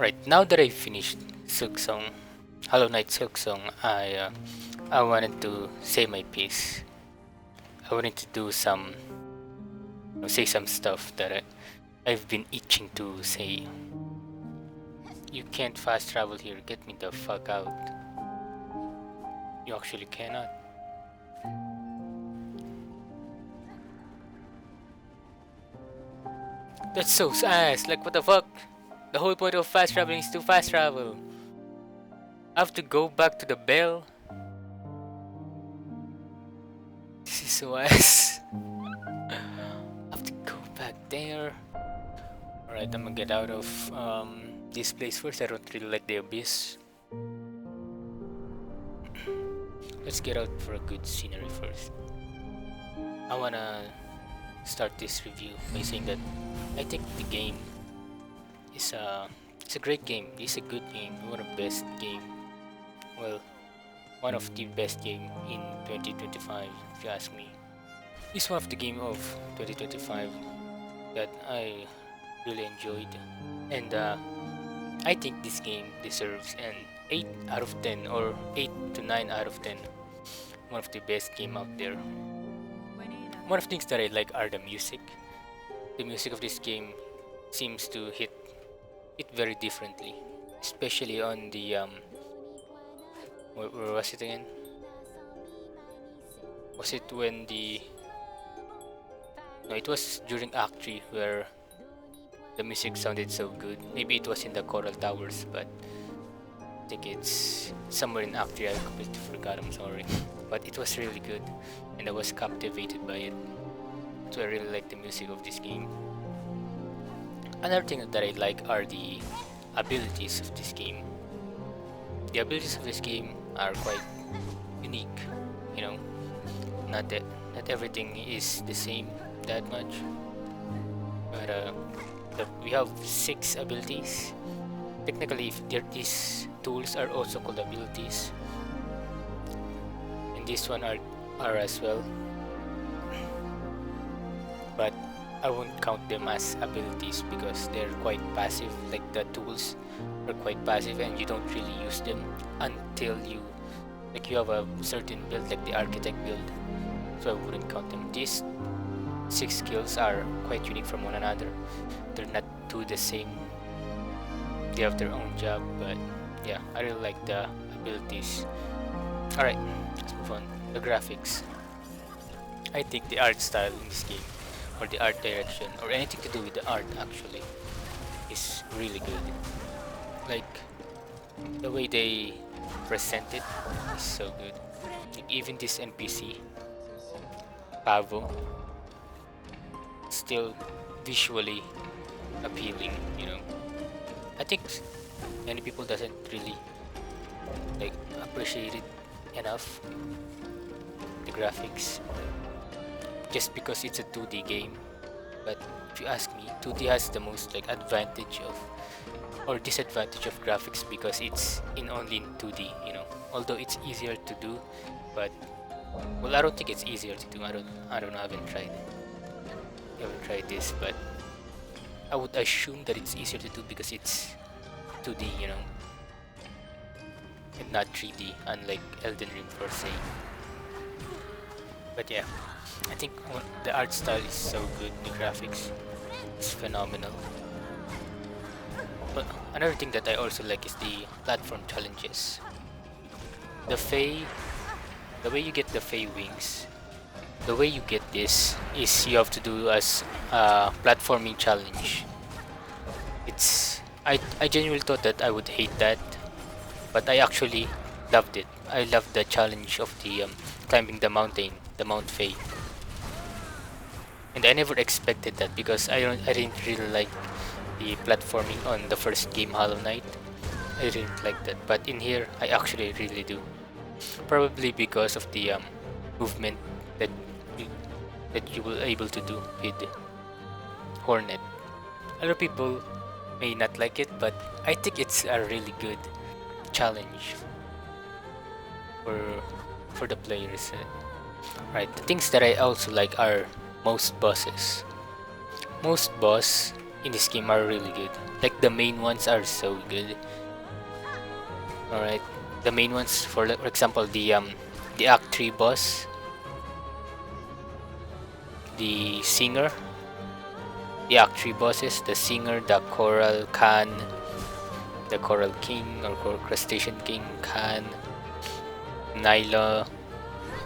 Right, now that I finished Silksong, Hollow Knight Silksong, I wanted to say my piece. I wanted to do say some stuff that I've been itching to say. You can't fast travel here, get me the fuck out. You actually cannot. That's so ass, like what the fuck? The whole point of fast traveling is to fast travel. I have to go back to the bell. This is so ass. I have to go back there. Alright, I'm gonna get out of this place first. I don't really like the abyss. Let's get out for a good scenery first. I wanna start this review by saying that I think the game is it's a great game. It's a good game. One of the best game. Well, one of the best game in 2025, if you ask me. It's one of the game of 2025 that I really enjoyed, and I think this game deserves an 8 out of 10 or 8 to 9 out of 10. One of the best game out there. One of the things that I like are the music. The music of this game seems to hit it very differently, especially on the where was it again? Was it when the no, it was during Act 3 where the music sounded so good. Maybe it was in the Coral Towers, but I think it's somewhere in Act 3. I completely forgot, I'm sorry. But it was really good, and I was captivated by it. So I really like the music of this game. Another thing that I like are the abilities of this game. The abilities of this game are quite unique, you know. Not everything is the same that much, but we have 6 abilities. Technically, if these tools are also called abilities, and this one are as well, but I won't count them as abilities because they're quite passive. Like the tools are quite passive, and you don't really use them until you have a certain build, like the architect build. So I wouldn't count them. These 6 skills are quite unique from one another. They're not two the same. They have their own job, but yeah, I really like the abilities. Alright, let's move on. The graphics. I think the art style in this game, or the art direction, or anything to do with the art actually, is really good. Like, the way they present it is so good. Like, even this NPC, Pavo, still visually appealing, you know. I think many people doesn't really like appreciate it enough, the graphics, just because it's a 2D game. But if you ask me, 2D has the most like advantage of or disadvantage of graphics because it's only in 2D, you know. Although it's easier to do, but well, I don't think it's easier to do. I don't know. I haven't tried this, but I would assume that it's easier to do because it's 2D, you know, and not 3D, unlike Elden Ring per se. But yeah, I think the art style is so good. The graphics is phenomenal. But another thing that I also like is the platform challenges. The way you get the Fey wings, the way you get this is you have to do as a platforming challenge. I genuinely thought that I would hate that, but I actually loved it. I loved the challenge of the climbing the mountain, the Mount Fey, and I never expected that because I didn't really like the platforming on the first game, Hollow Knight. I didn't like that, but in here I actually really do. Probably because of the movement that you will able to do with Hornet. Other people may not like it, but I think it's a really good challenge for the players. Right, the things that I also like are most bosses. Most boss in this game are really good. Like the main ones are so good. All right, the main ones for example the Act 3 boss, the singer, the Act 3 bosses, the singer, the Coral Khan, the Coral King or Crustacean King Khan, Nyla.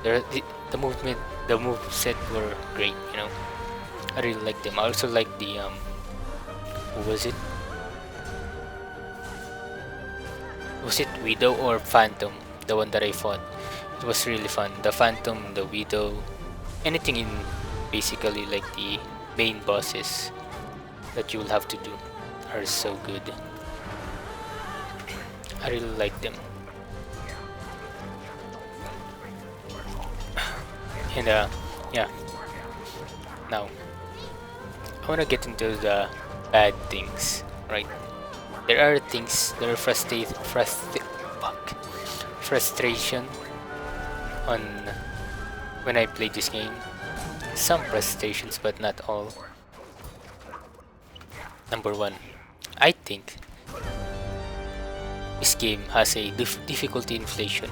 The movement, the move set were great. You know, I really like them. I also like the who was it? Was it Widow or Phantom? The one that I fought. It was really fun. The Phantom, the Widow, anything in basically like the main bosses that you will have to do are so good. I really like them. And yeah. Now I wanna get into the bad things, right? There are things that are frustration on when I play this game. Some frustrations, but not all. Number one, I think this game has a difficulty inflation.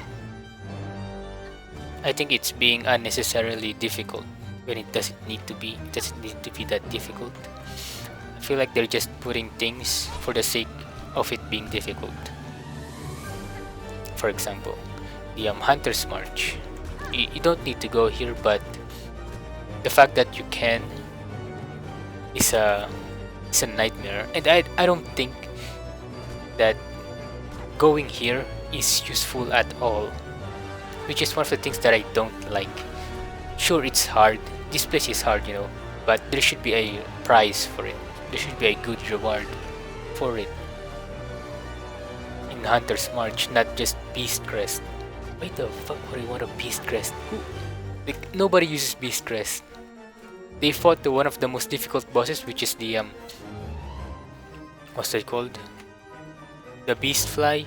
I think it's being unnecessarily difficult when it doesn't need to be. It doesn't need to be that difficult. I feel like they're just putting things for the sake of it being difficult. For example, the Hunter's March. You don't need to go here, but the fact that you can is a nightmare. And I don't think that going here is useful at all, which is one of the things that I don't like. Sure, it's hard. This place is hard, you know, but there should be a prize for it. There should be a good reward for it. In Hunter's March, not just Beast Crest. Why the fuck would I want a Beast Crest? Like, nobody uses Beast Crest. They fought one of the most difficult bosses, which is the what's that called? The Beast Fly.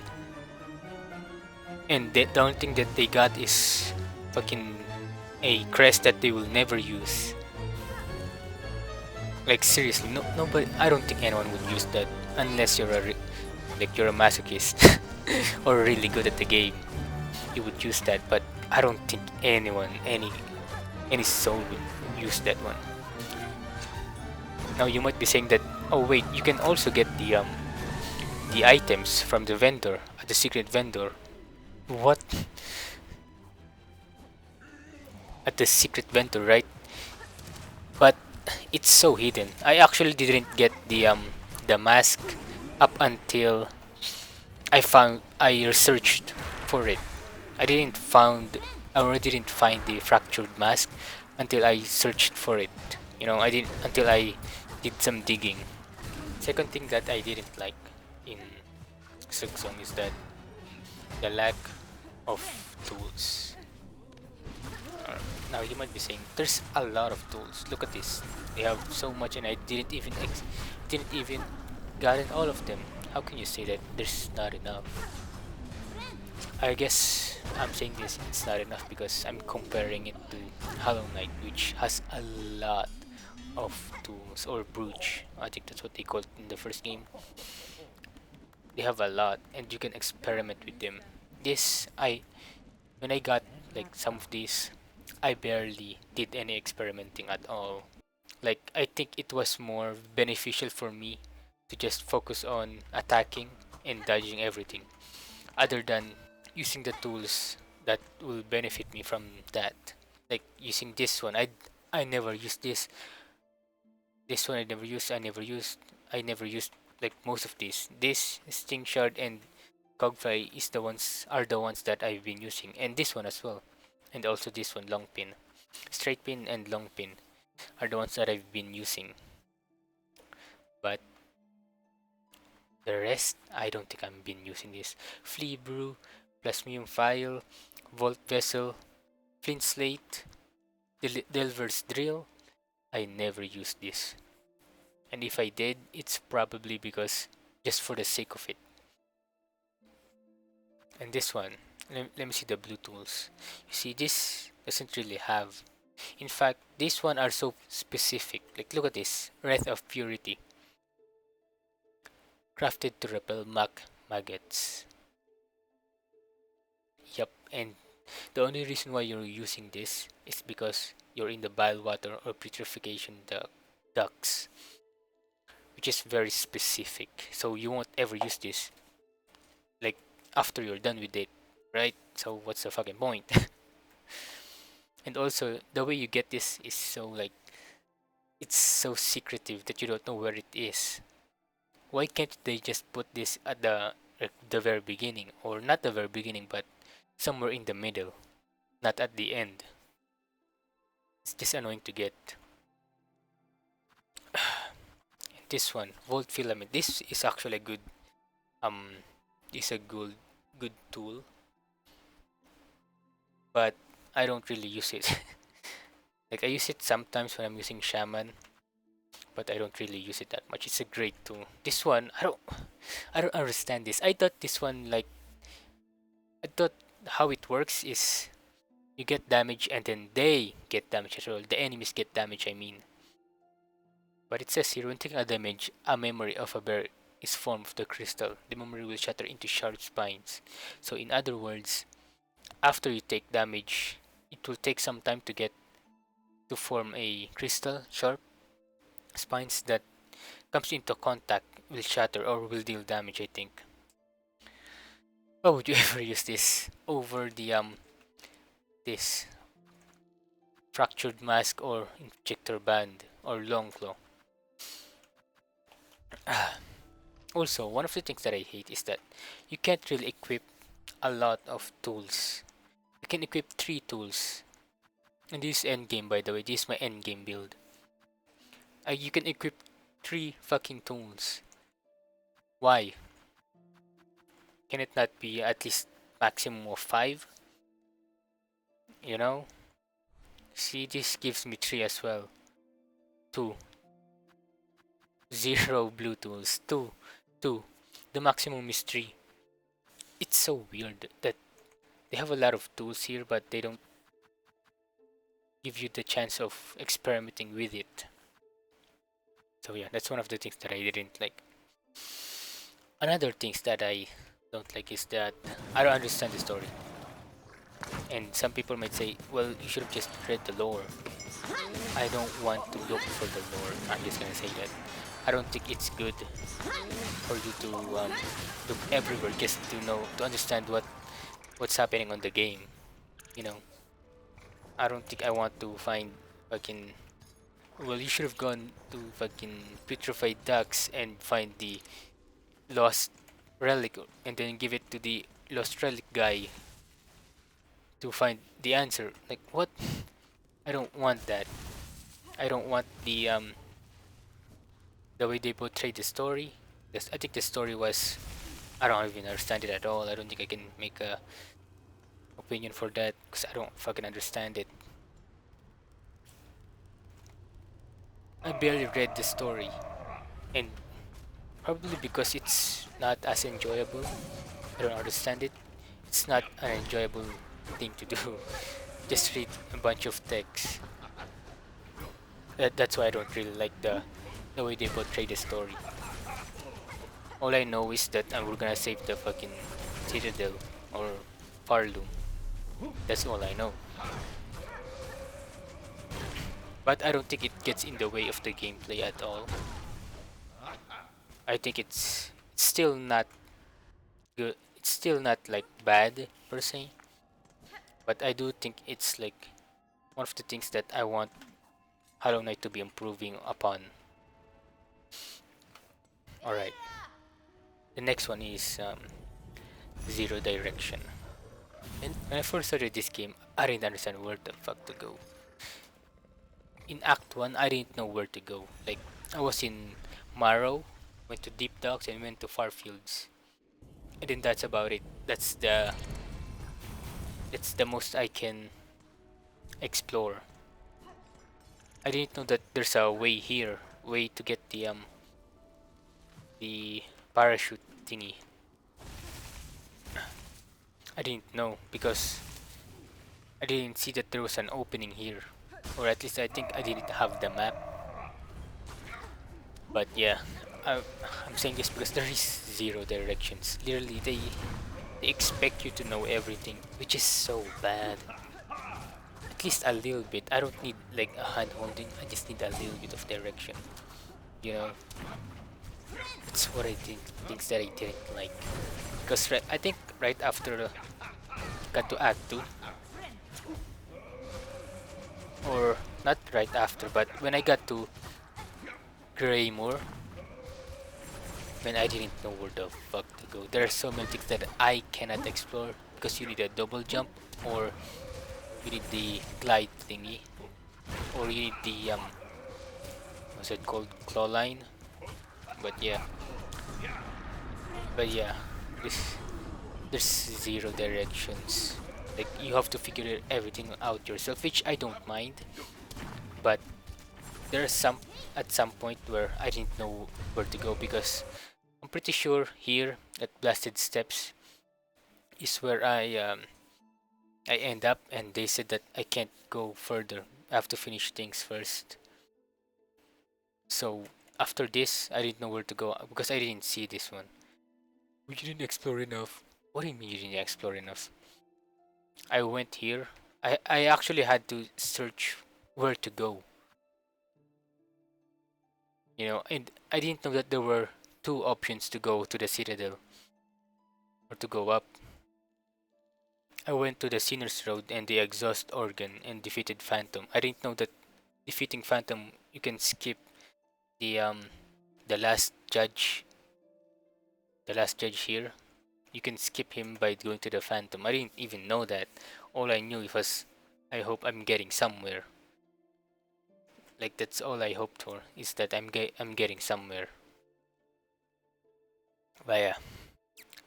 And the only thing that they got is fucking a crest that they will never use. Like seriously, nobody. I don't think anyone would use that unless you're you're a masochist or really good at the game. You would use that, but I don't think anyone, any soul would use that one. Now you might be saying that, oh wait, you can also get the items from the vendor, the secret vendor. What? At the secret vendor, right? But it's so hidden. I actually didn't get the mask up until I researched for it. I didn't find the fractured mask until I searched for it. You know, I didn't until I did some digging. Second thing that I didn't like in silksong is that the lack of tools. Now you might be saying there's a lot of tools. Look at this. They have so much, and I didn't even gotten all of them. How can you say that there's not enough? I guess I'm saying this it's not enough because I'm comparing it to Hollow Knight, which has a lot of tools, or brooch. I think that's what they called it in the first game. They have a lot, and you can experiment with them. When I got like some of these, I barely did any experimenting at all. Like, I think it was more beneficial for me to just focus on attacking and dodging everything, other than using the tools that will benefit me from that. Like using this one, I never used this. This one I never used like most of these. This Sting Shard and Cogfly are the ones that I've been using, and this one as well, and also this one, Long Pin, Straight Pin and Long Pin are the ones that I've been using. But the rest, I don't think I've been using this. Flea Brew, Plasmium File, Vault Vessel, Flint Slate, Delver's Drill. I never used this. And if I did, it's probably because just for the sake of it. And this one, let me see the blue tools. You see, this doesn't really have. In fact, these one are so specific. Like, look at this, Wrath of Purity. crafted to repel maggots. Yep, and the only reason why you're using this is because you're in the bile water or putrefaction ducts, which is very specific. So you won't ever use this like after you're done with it, right? So what's the fucking point? And also the way you get this is so like it's so secretive that you don't know where it is. Why can't they just put this at the very beginning, or not the very beginning, but somewhere in the middle, not at the end? It's just annoying to get. This one, volt filament. This is actually a good um, is a good tool, but I don't really use it. Like I use it sometimes when I'm using shaman, but I don't really use it that much. It's a great tool. This one, I don't understand this. I thought this one like I thought how it works is you get damage and then they get damage as well. The enemies get damage, I mean. But it says here when taking a damage, a memory of a bear is formed of the crystal. The memory will shatter into sharp spines. So in other words, after you take damage, it will take some time to get to form a crystal sharp spines that comes into contact will shatter or will deal damage, I think. Why would you ever use this over the this fractured mask or injector band or long claw? Also, one of the things that I hate is that you can't really equip a lot of tools. You can equip 3 tools. And this is endgame, by the way. This is my endgame build. You can equip 3 fucking tools. Why? Can it not be at least maximum of 5? You know? See, this gives me 3 as well. 2. 0 blue tools. 2. 2. The maximum is 3. It's so weird that they have a lot of tools here, but they don't give you the chance of experimenting with it. So yeah, that's one of the things that I didn't like. Another things that I don't like is that I don't understand the story. And some people might say, well, you should have just read the lore. I don't want to look for the lore. I'm just gonna say that. I don't think it's good for you to look everywhere just to understand what's happening on the game. You know, I don't think I want to find fucking. Well, you should have gone to fucking Petrified Ducks and find the lost relic and then give it to the lost relic guy to find the answer. Like what? I don't want that. I don't want the way they portrayed the story. I think the story was I don't even understand it at all. I don't think I can make a opinion for that because I don't fucking understand it. I barely read the story, and probably because it's not as enjoyable. I don't understand it. It's not an enjoyable thing to do. Just read a bunch of text. That's why I don't really like the way they portray the story. All I know is that we're gonna save the fucking Citadel or Farloom. That's all I know. But I don't think it gets in the way of the gameplay at all. I think it's still not good. It's still not like bad per se. But I do think it's like one of the things that I want Hollow Knight to be improving upon. Alright. The next one is Zero Direction. And when I first started this game, I didn't understand where the fuck to go. In Act 1, I didn't know where to go. Like, I was in Marrow, went to Deep Docks, and went to Farfields. And then that's about it. That's the most I can explore. I didn't know that there's a way here, way to get the parachute thingy. I didn't know because I didn't see that there was an opening here, or at least I think I didn't have the map. But yeah, I'm saying this because there is zero directions. Literally, they expect you to know everything, which is so bad. At least a little bit. I don't need like a hand holding. I just need a little bit of direction. You know, that's what I think. Things that I didn't like. Because I think right after got to Act 2, or not right after, but when I got to Greymore, when I didn't know where the fuck to go. There are so many things that I cannot explore because you need a double jump, or you need the glide thingy, or you need the what's it called, claw line. But yeah, but yeah, this there's zero directions. Like you have to figure everything out yourself, which I don't mind. But there's some at some point where I didn't know where to go because I'm pretty sure here at Blasted Steps is where I end up, and they said that I can't go further. I have to finish things first. So after this, I didn't know where to go because I didn't see this one. We didn't explore enough. What do you mean you didn't explore enough? I went here. I actually had to search where to go. You know, and I didn't know that there were two options to go to the Citadel or to go up. I went to the Sinner's Road and the Exhaust Organ and defeated Phantom. I didn't know that defeating Phantom you can skip the the last judge here. You can skip him by going to the Phantom. I didn't even know that. All I knew was I hope I'm getting somewhere. Like that's all I hoped for, is that I'm getting somewhere. But yeah,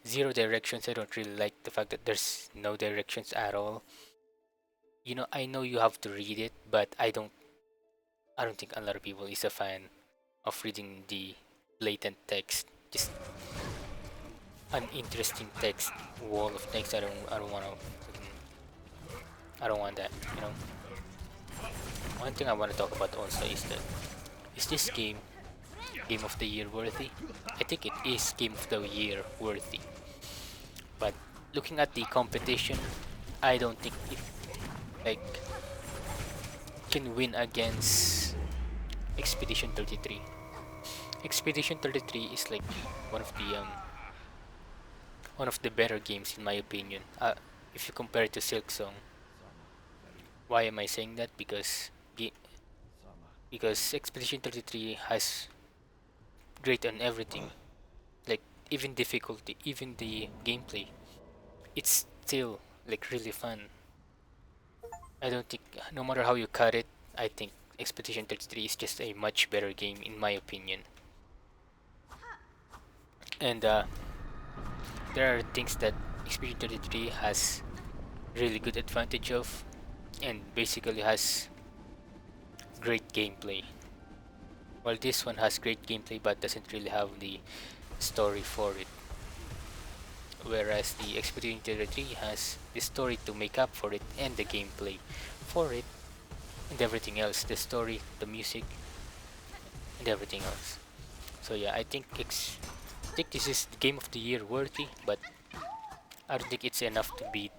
zero directions. I don't really like the fact that there's no directions at all. You know, I know you have to read it, but I don't think a lot of people is a fan of reading the blatant text. Just an interesting text wall of text. I don't want that, you know. One thing I want to talk about also is that, is this game of the year worthy? I think it is game of the year worthy. But looking at the competition, I don't think it like can win against Expedition 33. Expedition 33 is like one of the better games in my opinion. If you compare it to Silksong. Why am I saying that? Because Expedition 33 has great on everything, like even difficulty, even the gameplay. It's still like really fun. I don't think, no matter how you cut it, I think Expedition 33 is just a much better game in my opinion. And there are things that Expedition 33 has really good advantage of, and basically has great gameplay. While this one has great gameplay but doesn't really have the story for it. Whereas the Expedition 33 has the story to make up for it, and the gameplay for it, and everything else, the story, the music, and everything else. So yeah, I think this is the game of the year worthy, but I don't think it's enough to beat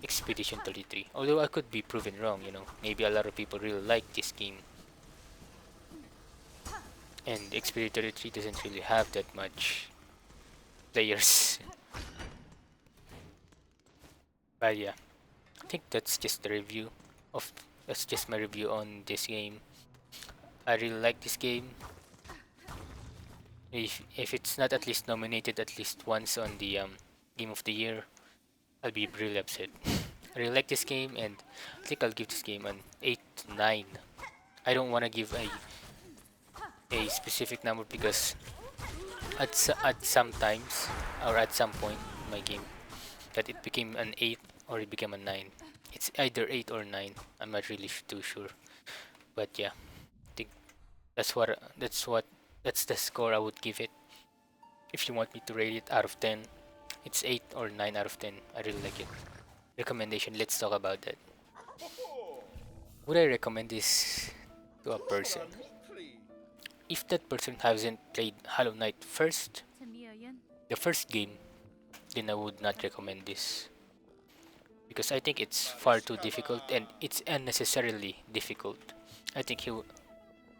Expedition 33. Although I could be proven wrong, you know. Maybe a lot of people really like this game. And Expedition 33 doesn't really have that much players. But yeah, I think that's just the review of that's just my review on this game. I really like this game. If it's not at least nominated at least once on the game of the year, I'll be really upset. I really like this game, and I think I'll give this game an 8 to 9. I don't want to give a specific number because at some times, or at some point in my game, that it became an 8 or it became a 9. It's either 8 or 9. I'm not really too sure. But yeah, I think that's the score I would give it. If you want me to rate it out of 10, it's 8 or 9 out of 10. I really like it. Recommendation, let's talk about that. Would I recommend this to a person? if that person hasn't played Hollow Knight first, the first game, then I would not recommend this. Because I think it's far too difficult and it's unnecessarily difficult. I think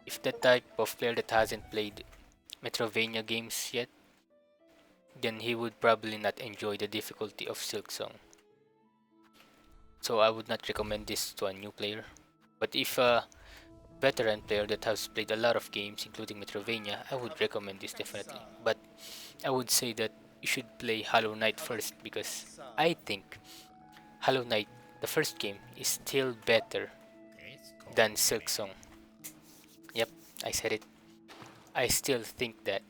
if the type of player that hasn't played Metrovania games yet, then he would probably not enjoy the difficulty of Silksong. So I would not recommend this to a new player. But if a veteran player that has played a lot of games, including Metrovania, I would recommend this definitely. But I would say that you should play Hollow Knight first, because I think Hollow Knight, the first game, is still better than Silksong. Yep, I said it. I still think that,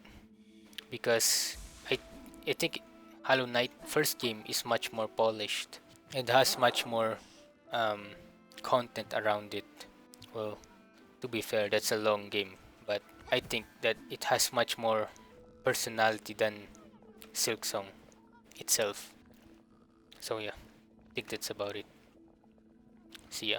because I think Hollow Knight first game is much more polished and has much more content around it. Well, to be fair, that's a long game, but I think that it has much more personality than Silksong itself. So yeah, I think that's about it. See ya.